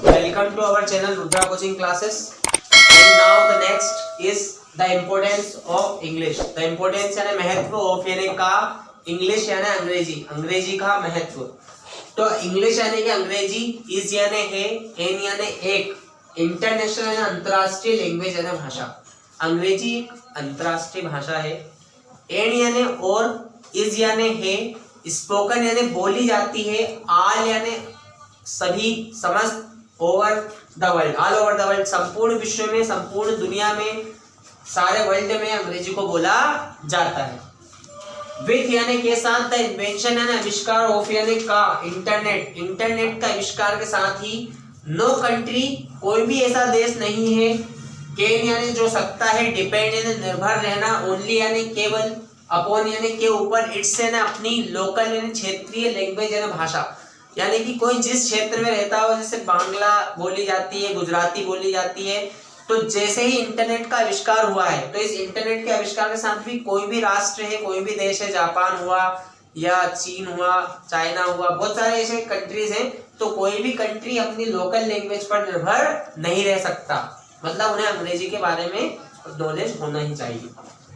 Welcome to our channel Rudra Coaching Classes. And now the next is the importance of English. The importance यानी महत्व of यानी का English यानी अंग्रेजी, अंग्रेजी का महत्व. तो English यानी कि अंग्रेजी, is यानी है, n यानी एक, इंटरनेशनल यानी अंतर्राष्ट्रीय लैंग्वेज यानी भाषा. अंग्रेजी एक अंतर्राष्ट्रीय भाषा है. n यानी और, is यानी है, स्पोकन यानी बोली जाती है, all यानी सभी, समस्त, over the world, all over the world, संपूर्ण विश्व में, संपूर्ण दुनिया में, सारे वर्ल्ड में अंग्रेजी को बोला जाता है. विथ यानी के साथ, द इन्वेंशन यानी आविष्कार, ऑफ यानी का, इंटरनेट, इंटरनेट का आविष्कार के साथ ही, नो कंट्री कोई भी ऐसा देश नहीं है, कैन यानी जो सकता है, डिपेंड यानी निर्भर रहना, ओनली यानी केवल, अपॉन यानी के ऊपर, इट्स यानी अपनी, लोकल यानी क्षेत्रीय, लैंग्वेज यानी भाषा, यानी कि कोई जिस क्षेत्र में रहता हो, जैसे बांग्ला बोली जाती है, गुजराती बोली जाती है, तो जैसे ही इंटरनेट का आविष्कार हुआ है, तो इस इंटरनेट के आविष्कार के साथ भी कोई भी राष्ट्र है, कोई भी देश है, जापान हुआ या चीन हुआ, चाइना हुआ, बहुत सारे ऐसे कंट्रीज हैं, तो कोई भी कंट्री अपनी लोकल लैंग्वेज पर निर्भर नहीं रह सकता. मतलब उन्हें अंग्रेजी के बारे में नॉलेज होना ही चाहिए.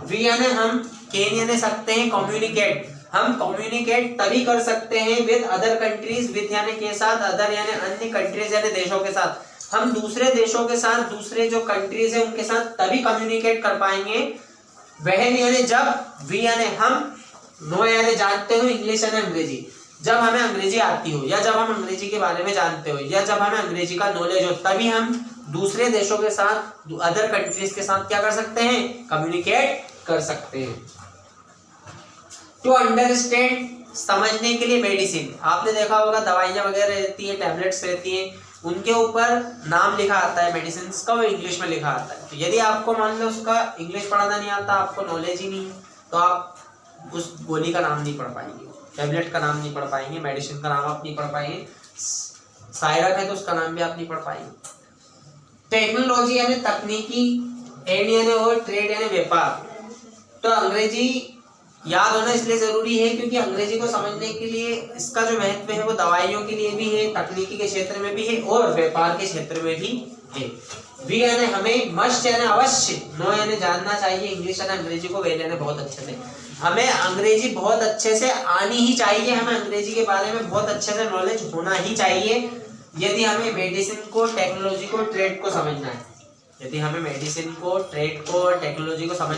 वी यानी हम, कैन यानी सकते हैं, कम्युनिकेट, हम कम्युनिकेट तभी कर सकते हैं विद अदर कंट्रीज, विद यानी के साथ, अदर यानी अन्य, कंट्रीज यानी देशों के साथ, हम दूसरे देशों के साथ, दूसरे जो कंट्रीज है उनके साथ तभी कम्युनिकेट कर पाएंगे. वहन यानी जब, वी यानी हम, नो यानी जानते हो, इंग्लिश यानी अंग्रेजी, जब हमें अंग्रेजी आती हो, या जब हम अंग्रेजी के बारे में जानते हो, या जब हमें अंग्रेजी का नॉलेज हो, तभी हम दूसरे देशों के साथ, अदर कंट्रीज के साथ क्या कर सकते हैं, कम्युनिकेट कर सकते हैं. टू अंडरस्टैंड, समझने के लिए. मेडिसिन, आपने देखा होगा दवाइयाँ वगैरह रहती है, टैबलेट्स रहती हैं, उनके ऊपर नाम लिखा आता है मेडिसिन का, वो इंग्लिश में लिखा आता है. तो यदि आपको मान लो उसका इंग्लिश पढ़ना नहीं आता, आपको नॉलेज ही नहीं, तो आप उस गोली का नाम नहीं पढ़ पाएंगे, टैबलेट का नाम नहीं पढ़ पाएंगे, मेडिसिन का नाम आप नहीं पढ़ पाएंगे, सायरप है तो उसका नाम भी आप नहीं पढ़ पाएंगे. टेक्नोलॉजी यानी तकनीकी, एंड यानी और, ट्रेड यानी व्यापार. तो अंग्रेजी याद होना इसलिए जरूरी है क्योंकि अंग्रेजी को समझने के लिए इसका जो महत्व है वो दवाइयों के लिए भी है, तकनीकी के क्षेत्र में भी है, और व्यापार के क्षेत्र में भी है. वी यानी हमें, मस्ट यानी अवश्य, नो यानी जानना चाहिए, इंग्लिश यानी अंग्रेजी को वेल यानी बहुत अच्छे से, हमें अंग्रेजी बहुत अच्छे से आनी ही चाहिए, हमें अंग्रेजी के बारे में बहुत अच्छे से नॉलेज होना ही चाहिए यदि हमें मेडिसिन को, टेक्नोलॉजी को, ट्रेड को समझना है. यदि हमें मेडिसिन को, ट्रेड को, टेक्नोलॉजी को समझ